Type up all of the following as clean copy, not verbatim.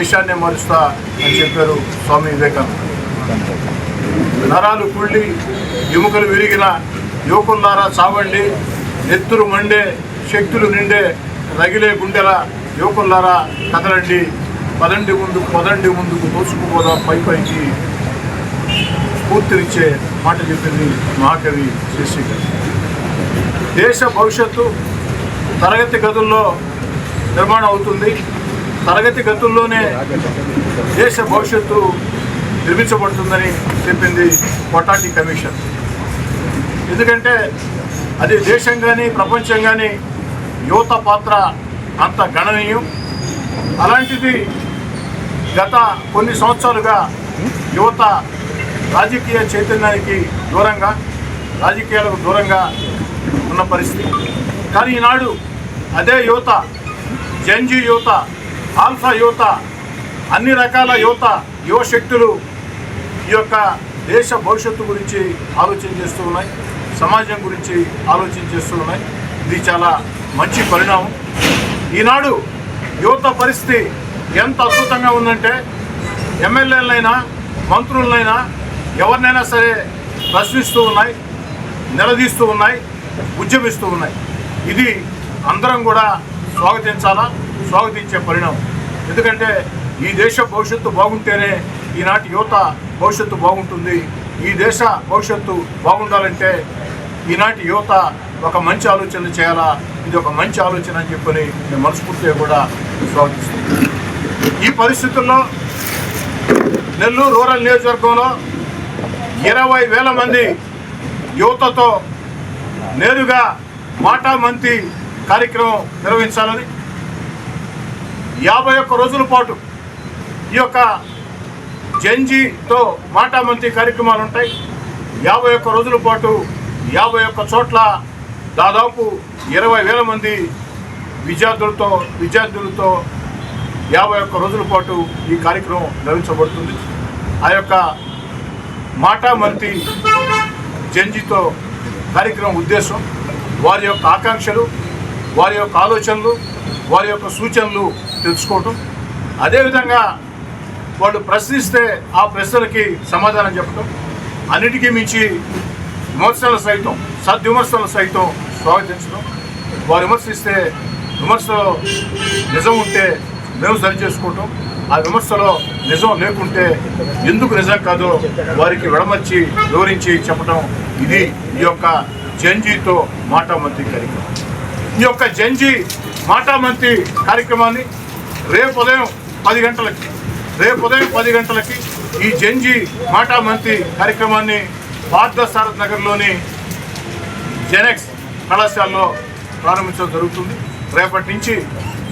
దేశాన్ని మారుస్తా అని చెప్పారు స్వామి వివేకానంద. నరాలు కుళ్ళి ఎముకలు విరిగిన యువకులారా చావండి, నెత్తురు మండే శక్తులు నిండే రగిలే గుండెల యువకులారా కదలండి, పదండి ముందుకు దోచుకుపోదాం పైకి స్ఫూర్తినిచ్చే మాట చెప్పింది మహాకవి శ్రీశ్రీ గారు. దేశ భవిష్యత్తు తరగతి గదుల్లో నిర్మాణం అవుతుంది. తరగతి గదుల్లోనే దేశ భవిష్యత్తు నిర్మించబడుతుందని చెప్పింది కొట్టాటి కమిషన్. ఎందుకంటే అది దేశం కానీ ప్రపంచం కానీ యువత పాత్ర అంత గణనీయం. అలాంటిది గత కొన్ని సంవత్సరాలుగా యువత రాజకీయ చైతన్యానికి దూరంగా, రాజకీయాలకు దూరంగా ఉన్న పరిస్థితి. కానీ ఈనాడు అదే యువత, జెన్జీ యువత, ఆల్ఫా యువత, అన్ని రకాల యువశక్తులు ఈ యొక్క దేశ భవిష్యత్తు గురించి ఆలోచన చేస్తూ ఉన్నాయి, సమాజం గురించి ఆలోచన చేస్తూ ఉన్నాయి. ఇది చాలా మంచి పరిణామం. ఈనాడు యువత పరిస్థితి ఎంత అద్భుతంగా ఉందంటే ఎమ్మెల్యేలైనా మంత్రులైనా ఎవరినైనా సరే ప్రశ్నిస్తూ ఉన్నాయి, నిలదీస్తూ ఉన్నాయి, ఉద్యమిస్తూ ఉన్నాయి. ఇది అందరం కూడా స్వాగతించే పరిణామం. ఎందుకంటే ఈ దేశ భవిష్యత్తు బాగుంటేనే ఈనాటి యువత భవిష్యత్తు బాగుంటుంది. ఈ దేశ భవిష్యత్తు బాగుండాలంటే ఈనాటి యువత ఒక మంచి ఆలోచన చేయాలా. ఇది ఒక మంచి ఆలోచన అని చెప్పని నేను మనస్ఫూర్తిగా కూడా స్వాగతిస్తున్నాను. ఈ పరిస్థితుల్లో నెల్లూరు రూరల్ నియోజకవర్గంలో 20,000 మంది యువతతో నేరుగా మాటామంతి కార్యక్రమం నిర్వహించాలని, 51 రోజుల పాటు ఈ యొక్క జెన్జీతో మాటామంతి కార్యక్రమాలు ఉంటాయి. 51 రోజుల పాటు 51 చోట్ల దాదాపు 20,000 మంది విద్యార్థులతో 51 రోజుల పాటు ఈ కార్యక్రమం నిర్వహించబడుతుంది. ఆ యొక్క మాటామంతి జెన్జీతో కార్యక్రమం ఉద్దేశం వారి యొక్క ఆకాంక్షలు, వారి యొక్క ఆలోచనలు, వారి యొక్క సూచనలు తెలుసుకోవటం, అదేవిధంగా వాళ్ళు ప్రశ్నిస్తే ఆ ప్రశ్నలకి సమాధానం చెప్పడం, అన్నిటికీ మించి సద్విమర్శలు సైతం స్వాగతించడం. వారు విమర్శిస్తే విమర్శలో నిజం ఉంటే మేము సరి చేసుకోవటం, ఆ విమర్శలో నిజం లేకుంటే ఎందుకు నిజం కాదో వారికి విడమర్చి వివరించి చెప్పటం. ఇది ఈ యొక్క జెన్జీతో మాటామంతి కార్యక్రమం. ఈ యొక్క జెన్జీ మాటామంతి కార్యక్రమాన్ని రేపు ఉదయం 10 గంటలకి ఈ జెన్జీ మాటామంతి కార్యక్రమాన్ని పార్థసారథి నగర్లోని జెనెక్స్ కళాశాలలో ప్రారంభించడం జరుగుతుంది. రేపటి నుంచి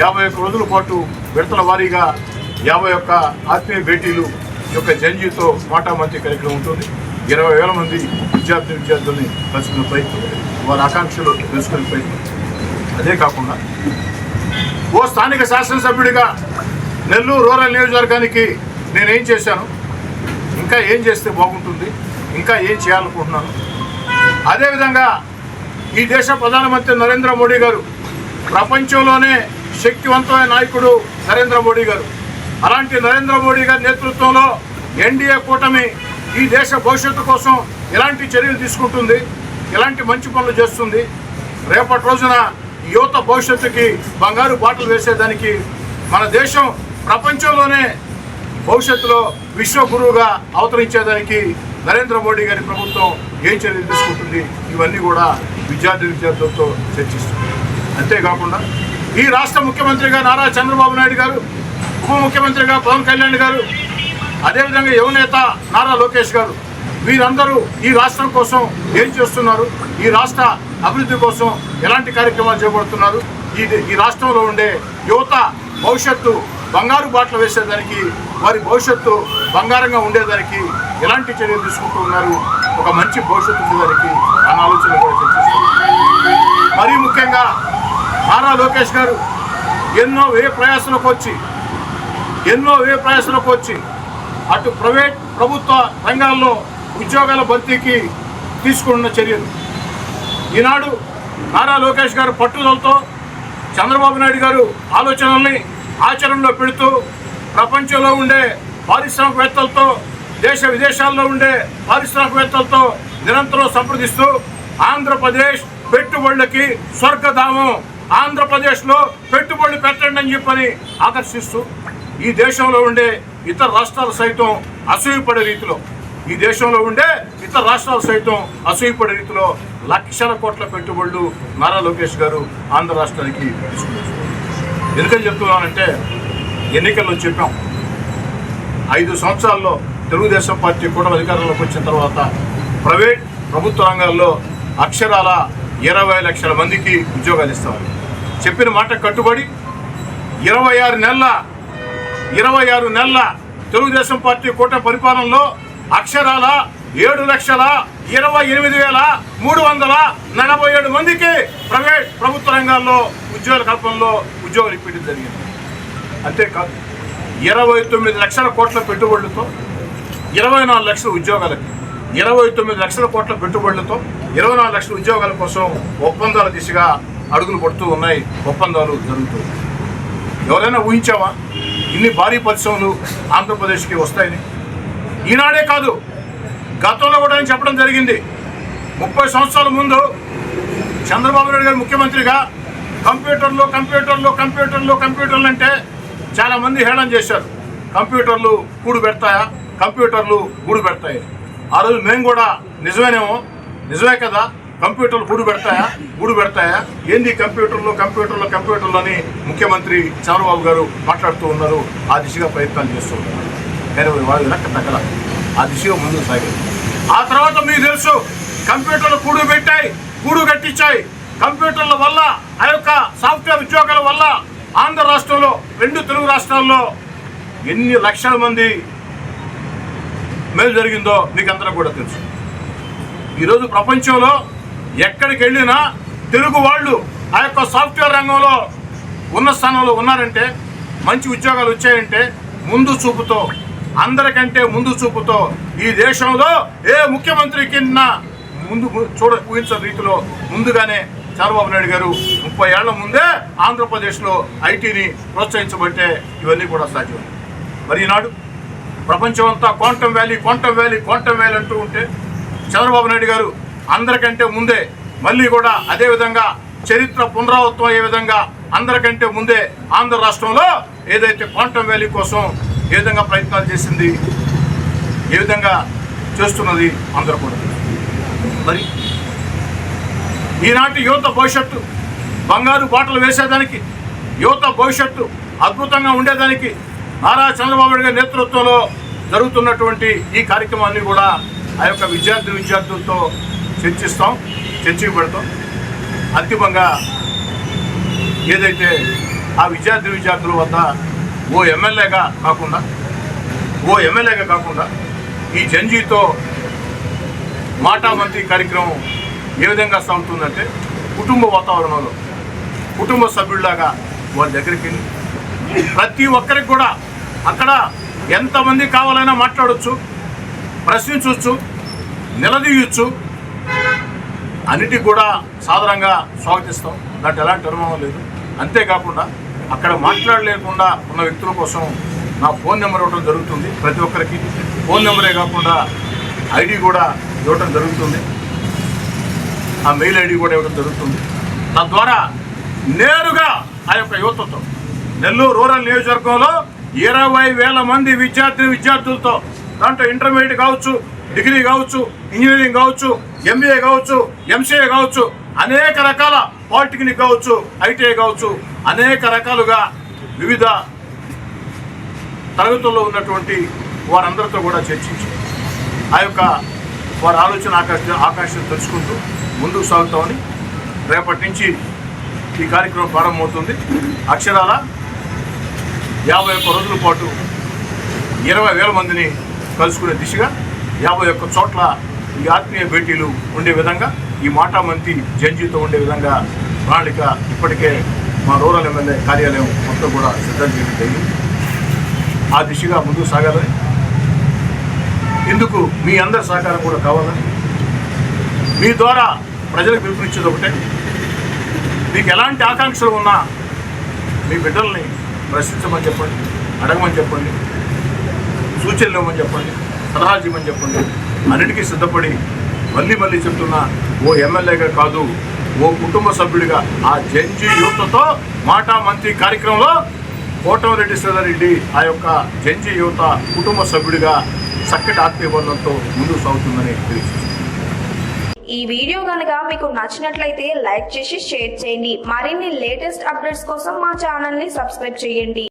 51 రోజుల పాటు విడతల వారీగా 51 ఆత్మీయ భేటీలు ఈ యొక్క జెన్జీతో మాటామంతి కార్యక్రమం ఉంటుంది. 20,000 మంది విద్యార్థుల్ని కలుసుకునే ప్రయత్నం, వారి ఆకాంక్షలు తెలుసుకునే ప్రయత్నం. అదే కాకుండా ఓ స్థానిక శాసనసభ్యుడిగా నెల్లూరు రూరల్ నియోజకవర్గానికి నేనేం చేశాను, ఇంకా ఏం చేస్తే బాగుంటుంది, ఇంకా ఏం చేయాలనుకుంటున్నాను. అదేవిధంగా ఈ దేశ ప్రధానమంత్రి నరేంద్ర మోడీ గారు, ప్రపంచంలోనే శక్తివంతమైన నాయకుడు నరేంద్ర మోడీ గారు. అలాంటి నరేంద్ర మోడీ గారి నేతృత్వంలో ఎన్డీఏ కూటమి ఈ దేశ భవిష్యత్తు కోసం ఎలాంటి చర్యలు తీసుకుంటుంది, ఎలాంటి మంచి పనులు చేస్తుంది, రేపటి రోజున యువత భవిష్యత్తుకి బంగారు బాటలు వేసేదానికి, మన దేశం ప్రపంచంలోనే భవిష్యత్తులో విశ్వ గురువుగా అవతరించేదానికి నరేంద్ర మోడీ గారి ప్రభుత్వం ఏం చర్యలు తీసుకుంటుంది, ఇవన్నీ కూడా విద్యార్థులతో చర్చిస్తుంది. అంతేకాకుండా ఈ రాష్ట్ర ముఖ్యమంత్రిగా నారా చంద్రబాబు నాయుడు గారు, ఉప ముఖ్యమంత్రిగా పవన్ కళ్యాణ్ గారు, అదేవిధంగా యువనేత నారా లోకేష్ గారు, వీరందరూ ఈ రాష్ట్రం కోసం ఏం చేస్తున్నారు, ఈ రాష్ట్ర అభివృద్ధి కోసం ఎలాంటి కార్యక్రమాలు చేపడుతున్నారు, ఈ రాష్ట్రంలో ఉండే యువత భవిష్యత్తు బంగారు బాటలు వేసేదానికి, వారి భవిష్యత్తు బంగారంగా ఉండేదానికి ఎలాంటి చర్యలు తీసుకుంటూ ఉన్నారు, ఒక మంచి భవిష్యత్తు ఉండేదానికి అన్న ఆలోచన కూడా చర్చిస్తారు. మరీ ముఖ్యంగా నారా లోకేష్ గారు ఎన్నో వ్యయ ప్రయాసాలకు వచ్చి అటు ప్రైవేట్ ప్రభుత్వ రంగాల్లో ఉద్యోగాల భర్తీకి తీసుకున్న చర్యలు, ఈనాడు నారా లోకేష్ గారు పట్టుదలతో చంద్రబాబు నాయుడు గారు ఆలోచనల్ని ఆచరణలో పెడుతూ ప్రపంచంలో ఉండే పారిశ్రామికవేత్తలతో, దేశ విదేశాల్లో ఉండే పారిశ్రామికవేత్తలతో నిరంతరం సంప్రదిస్తూ ఆంధ్రప్రదేశ్ పెట్టుబడులకి స్వర్గధామం, ఆంధ్రప్రదేశ్లో పెట్టుబడులు పెట్టండి అని చెప్పని ఆకర్షిస్తూ ఈ దేశంలో ఉండే ఇతర రాష్ట్రాలు సైతం అసూయపడే రీతిలో అసూయపడే రీతిలో లక్షల కోట్ల పెట్టుబడులు నారా లోకేష్ గారు ఆంధ్ర రాష్ట్రానికి తీసుకొచ్చారు. ఎందుకని చెప్తున్నానంటే ఎన్నికల్లో చెప్పాం, 5 సంవత్సరాల్లో తెలుగుదేశం పార్టీ కూడా అధికారంలోకి వచ్చిన తర్వాత ప్రభుత్వ రంగాల్లో అక్షరాల 20 లక్షల మందికి ఉద్యోగాలు ఇస్తామని చెప్పిన మాట కట్టుబడి 26 నెలల తెలుగుదేశం పార్టీ కూటమి పరిపాలనలో అక్షరాల 7,28,347 మందికి ప్రభుత్వ రంగాల్లో ఉద్యోగాల కల్పనలో ఉద్యోగాలు ఇప్పించడం జరిగింది. అంతేకాదు 29 లక్షల కోట్ల పెట్టుబడులతో 24 లక్షల ఉద్యోగాలకి 29 లక్షల కోట్ల పెట్టుబడులతో 24 లక్షల ఉద్యోగాల కోసం ఒప్పందాల దిశగా అడుగులు పడుతూ ఉన్నాయి, ఒప్పందాలు జరుగుతాయి. ఎవరైనా ఊహించావా ఇన్ని భారీ పరిశ్రమలు ఆంధ్రప్రదేశ్కి వస్తాయని? ఈనాడే కాదు, గతంలో కూడా నేను చెప్పడం జరిగింది. 30 సంవత్సరాల ముందు చంద్రబాబు నాయుడు గారు ముఖ్యమంత్రిగా కంప్యూటర్లు అంటే చాలామంది హేళన చేశారు. కంప్యూటర్లు కూడు పెడతాయా, కంప్యూటర్లు గూడు పెడతాయి. ఆ రోజు మేము కూడా నిజమే కదా, కంప్యూటర్లు గూడు పెడతాయా ఏంది కంప్యూటర్లు అని ముఖ్యమంత్రి చంద్రబాబు గారు మాట్లాడుతూ ఉన్నారు. ఆ దిశగా ప్రయత్నాలు చేస్తూ ఉన్నారు. కానీ వాళ్ళు వెనక్కి తగ్గల, ఆ దిశగా ముందుకు సాగారు. ఆ తర్వాత మీకు తెలుసు, కంప్యూటర్లు గూడు కట్టించాయి. కంప్యూటర్ల వల్ల, ఆ యొక్క సాఫ్ట్వేర్ ఉద్యోగాల వల్ల ఆంధ్ర రాష్ట్రంలో 2 తెలుగు రాష్ట్రాల్లో ఎన్ని లక్షల మంది మేలు జరిగిందో మీకు అందరూ కూడా తెలుసు. ఈరోజు ప్రపంచంలో ఎక్కడికి వెళ్ళినా తెలుగు వాళ్ళు ఆ యొక్క సాఫ్ట్వేర్ రంగంలో ఉన్న స్థానంలో ఉన్నారంటే, మంచి ఉద్యోగాలు వచ్చాయంటే అందరికంటే ముందు చూపుతో ఈ దేశంలో ఏ ముఖ్యమంత్రి కింద ఊహించని రీతిలో ముందుగానే చంద్రబాబు నాయుడు గారు 30 ఏళ్ల ముందే ఆంధ్రప్రదేశ్లో ఐటీని ప్రోత్సహించబట్టే ఇవన్నీ కూడా సాధ్యం. మరి ఈనాడు ప్రపంచం అంతా క్వాంటమ్ వ్యాలీ అంటూ ఉంటే చంద్రబాబు నాయుడు గారు అందరికంటే ముందే మళ్ళీ కూడా అదేవిధంగా చరిత్ర పునరావృతం అయ్యే విధంగా అందరికంటే ముందే ఆంధ్ర రాష్ట్రంలో ఏదైతే క్వాంటమ్ వ్యాలీ కోసం ఏ విధంగా ప్రయత్నాలు చేసింది, ఏ విధంగా చేస్తున్నది అందరూ కూడా. మరి ఈనాటి యువత భవిష్యత్తు బంగారు బాటలు వేసేదానికి, యువత భవిష్యత్తు అద్భుతంగా ఉండేదానికి నారా చంద్రబాబు నాయుడు గారి నేతృత్వంలో జరుగుతున్నటువంటి ఈ కార్యక్రమాన్ని కూడా ఆ యొక్క విద్యార్థులతో చర్చకు పెడతాం. అంతిమంగా ఏదైతే ఆ విద్యార్థుల వద్ద ఓ ఎమ్మెల్యేగా కాకుండా ఈ జంజీతో మాటామంతి కార్యక్రమం ఏ విధంగా సాగుతుందంటే, కుటుంబ వాతావరణంలో కుటుంబ సభ్యుల్లాగా వాళ్ళ దగ్గరికి వెళ్ళి ప్రతి ఒక్కరికి కూడా అక్కడ ఎంతమంది కావాలైనా మాట్లాడవచ్చు, ప్రశ్నించవచ్చు, నిలదీయచ్చు, అన్నిటికీ కూడా సాధారణంగా స్వాగతిస్తాం. దాంట్లో ఎలాంటి అనుభవం లేదు. అంతేకాకుండా అక్కడ మాట్లాడలేకుండా ఉన్న వ్యక్తుల కోసం నా ఫోన్ నెంబర్ ఇవ్వడం జరుగుతుంది. ప్రతి ఒక్కరికి ఫోన్ నెంబరే కాకుండా ఐడి కూడా ఇవ్వడం జరుగుతుంది, ఆ మెయిల్ ఐడి కూడా ఇవ్వడం జరుగుతుంది. తద్వారా నేరుగా ఆ యొక్క యువతతో నెల్లూరు రూరల్ నియోజకవర్గంలో 20,000 మంది విద్యార్థులతో, దాంట్లో ఇంటర్మీడియట్ కావచ్చు, డిగ్రీ కావచ్చు, ఇంజనీరింగ్ కావచ్చు, ఎంబీఏ కావచ్చు, ఎంసీఏ కావచ్చు, అనేక రకాల పాలిటెక్నిక్ కావచ్చు, ఐటీఐ కావచ్చు, అనేక రకాలుగా వివిధ తరగతుల్లో ఉన్నటువంటి వారందరితో కూడా చర్చించి ఆ యొక్క వారి ఆలోచన ఆకాంక్షలు తెలుసుకుంటూ ముందుకు సాగుతామని రేపటి నుంచి ఈ కార్యక్రమం ప్రారంభమవుతుంది. అక్షరాల 51 రోజుల పాటు 20,000 మందిని కలుసుకునే దిశగా 51 చోట్ల ఈ ఆత్మీయ భేటీలు ఉండే విధంగా, ఈ మాటామంతి జంజీతో ఉండే విధంగా ప్రణాళిక ఇప్పటికే మా రూరల్ ఎమ్మెల్యే కార్యాలయం మొత్తం కూడా సిద్ధం చేయడం జరిగింది. ఆ దిశగా ముందుకు సాగాలని, ఇందుకు మీ అందరి సహకారం కూడా కావాలని, మీ ద్వారా ప్రజలకు పిలుపునిచ్చేది ఒకటే, మీకు ఎలాంటి ఆకాంక్షలు ఉన్నా మీ బిడ్డల్ని ప్రశ్నించమని చెప్పండి. అడగమని చెప్పండి, సూచనలు ఇవ్వమని చెప్పండి, సలహాలు ఇవ్వమని చెప్పండి. అన్నిటికీ సిద్ధపడి మళ్ళీ చెప్తున్నా, ఓ ఎమ్మెల్యేగా కాదు, ఓ కుటుంబ సభ్యుడిగా ఆ జంజీ యువతతో మాటా మంత్రి కార్యక్రమంలో కోటమిరెడ్డి శ్రీధర్రెడ్డి ఆ యొక్క జంజీ యువత కుటుంబ సభ్యుడిగా చక్కటి ఆత్మీయబంధంతో ముందుకు సాగుతుందని తెలియజేస్తుంది. ఈ వీడియో కనుక మీకు నచ్చినట్లయితే లైక్ చేసి షేర్ చేయండి. మరిన్ని లేటెస్ట్ అప్డేట్స్ కోసం మా ఛానల్ ని సబ్స్క్రైబ్ చేయండి.